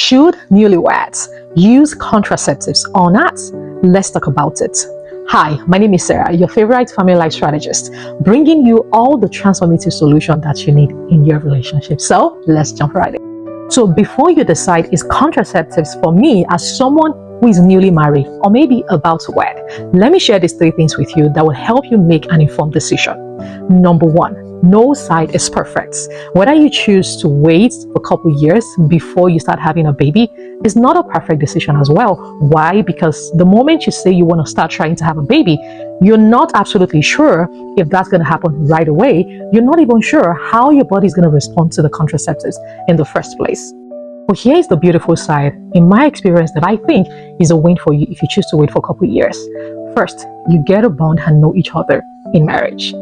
Should newlyweds use contraceptives or not? Let's talk about it. Hi, my name is Sarah, your favorite family life strategist, bringing you all the transformative solutions that you need in your relationship. So let's jump right in. So before you decide, is contraceptives for me as someone who is newly married or maybe about to wed, let me share these 3 things with you that will help you make an informed decision. Number 1, no side is perfect. Whether you choose to wait for a couple years before you start having a baby is not a perfect decision as well. Why? Because the moment you say you want to start trying to have a baby, you're not absolutely sure if that's going to happen right away. You're not even sure how your body is going to respond to the contraceptives in the first place. But here's the beautiful side, in my experience, that I think is a win for you if you choose to wait for a couple years. First, you get a bond and know each other in marriage.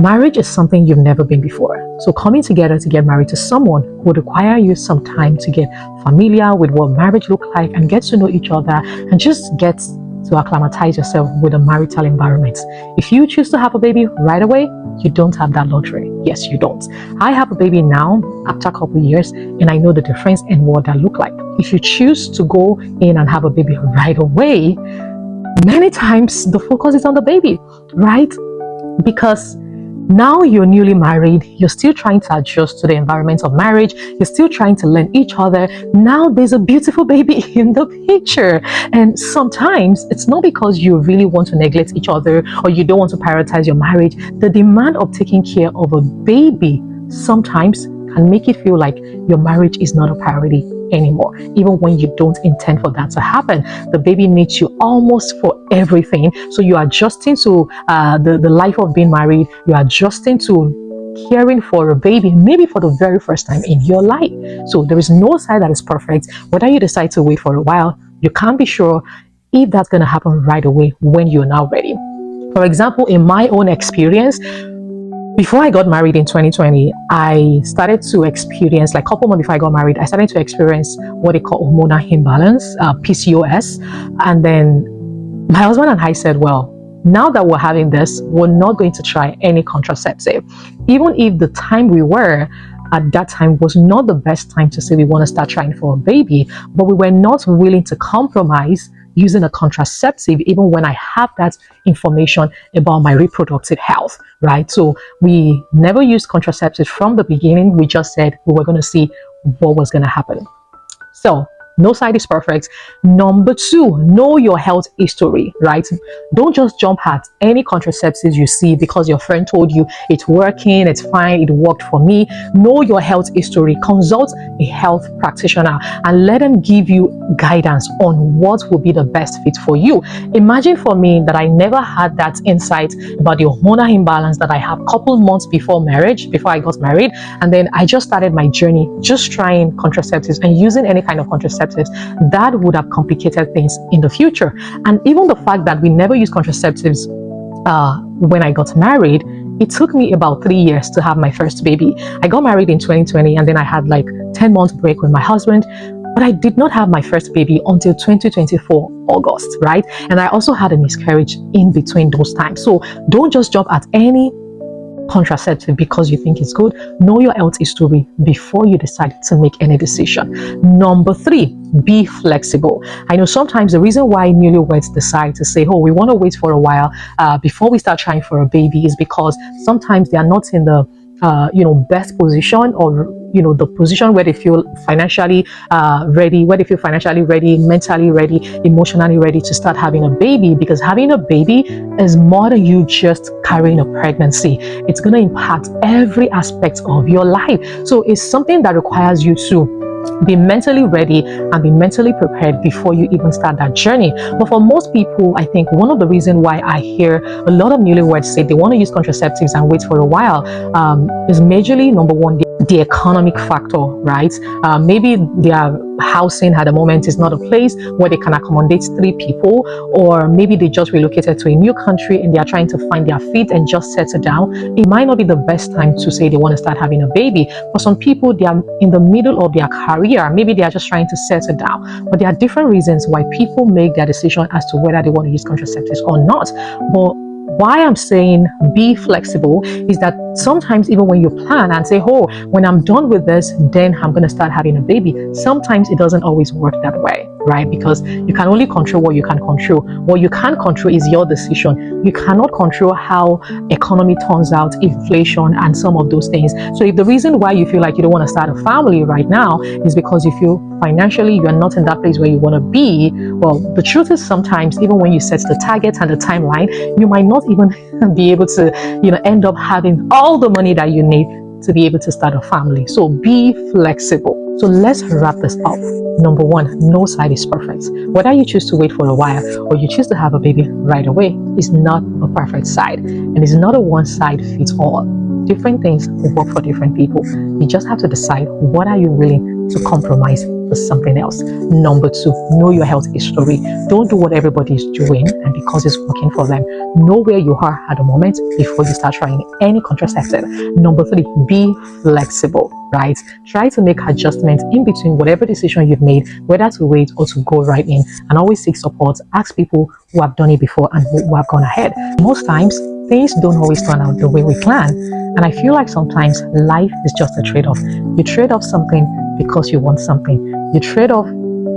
Marriage is something you've never been before. So coming together to get married to someone would require you some time to get familiar with what marriage looks like and get to know each other and just get to acclimatize yourself with a marital environment. If you choose to have a baby right away, you don't have that luxury. Yes, you don't. I have a baby now after a couple of years, and I know the difference in what that look like. If you choose to go in and have a baby right away, many times the focus is on the baby, right? Because now you're newly married, you're still trying to adjust to the environment of marriage, you're still trying to learn each other. Now there's a beautiful baby in the picture. And sometimes it's not because you really want to neglect each other or you don't want to prioritize your marriage. The demand of taking care of a baby sometimes can make it feel like your marriage is not a priority anymore, even when you don't intend for that to happen. The baby needs you almost for everything. So you're adjusting to the life of being married. You're adjusting to caring for a baby, maybe for the very first time in your life. So there is no side that is perfect. Whether you decide to wait for a while, you can't be sure if that's going to happen right away when you're now ready. For example, in my own experience, before I got married in 2020, I started to experience, like a couple months before I got married, I started to experience what they call hormonal imbalance, PCOS. And then my husband and I said, well, now that we're having this, we're not going to try any contraceptive. Even if the time we were at that time was not the best time to say we want to start trying for a baby, but we were not willing to compromise using a contraceptive, even when I have that information about my reproductive health, right? So we never used contraceptives from the beginning. We just said we were going to see what was going to happen. So no side is perfect. Number 2, know your health history, right? Don't just jump at any contraceptives you see because your friend told you it's working, it's fine, it worked for me. Know your health history. Consult a health practitioner and let them give you guidance on what will be the best fit for you. Imagine for me that I never had that insight about the hormonal imbalance that I have a couple months before marriage, before I got married. And then I just started my journey just trying contraceptives and using any kind of contraceptives. That would have complicated things in the future. And even the fact that we never used contraceptives when I got married, it took me about 3 years to have my first baby. I got married in 2020 and then I had like 10-month break with my husband. But I did not have my first baby until 2024 August, right? And I also had a miscarriage in between those times. So don't just jump at any contraceptive because you think it's good. Know your health history before you decide to make any decision. Number 3, be flexible. I know sometimes the reason why newlyweds decide to say, oh, we want to wait for a while before we start trying for a baby is because sometimes they are not in the best position, or the position where they feel financially ready, mentally ready, emotionally ready to start having a baby. Because having a baby is more than you just carrying a pregnancy. It's going to impact every aspect of your life. So it's something that requires you to be mentally ready and be mentally prepared before you even start that journey. But for most people, I think one of the reasons why I hear a lot of newlyweds say they want to use contraceptives and wait for a while is majorly, number 1, the economic factor, right? Maybe their housing at the moment is not a place where they can accommodate 3 people, or maybe they just relocated to a new country and they are trying to find their feet and just settle down. It might not be the best time to say they want to start having a baby. For some people, they are in the middle of their career. Maybe they are just trying to settle down. But there are different reasons why people make their decision as to whether they want to use contraceptives or not. But why I'm saying be flexible is that Sometimes even when you plan and say, oh, when I'm done with this, then I'm going to start having a baby. Sometimes it doesn't always work that way, right? Because you can only control what you can control. What you can control is your decision. You cannot control how economy turns out, inflation, and some of those things. So if the reason why you feel like you don't want to start a family right now is because you feel financially you are not in that place where you want to be, well, the truth is sometimes even when you set the target and the timeline, you might not even be able to, end up having all the money that you need to be able to start a family. So be flexible. So let's wrap this up. Number one, no side is perfect. Whether you choose to wait for a while or you choose to have a baby right away is not a perfect side, and it's not a one side fits all. Different things work for different people. You just have to decide, what are you willing to compromise for something else. Number two, know your health history. Don't do what everybody is doing and because it's working for them. Know where you are at the moment before you start trying any contraceptive. Number three, be flexible, right? Try to make adjustments in between whatever decision you've made, whether to wait or to go right in, and always seek support. Ask people who have done it before and who have gone ahead. Most times, things don't always turn out the way we plan. And I feel like sometimes life is just a trade-off. You trade off something because you want something. You trade off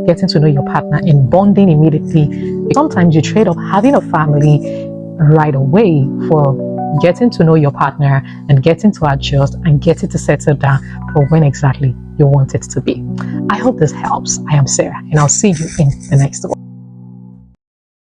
getting to know your partner and bonding immediately. Sometimes you trade off having a family right away for getting to know your partner and getting to adjust and getting to settle down for when exactly you want it to be. I hope this helps. I am Sarah, and I'll see you in the next one.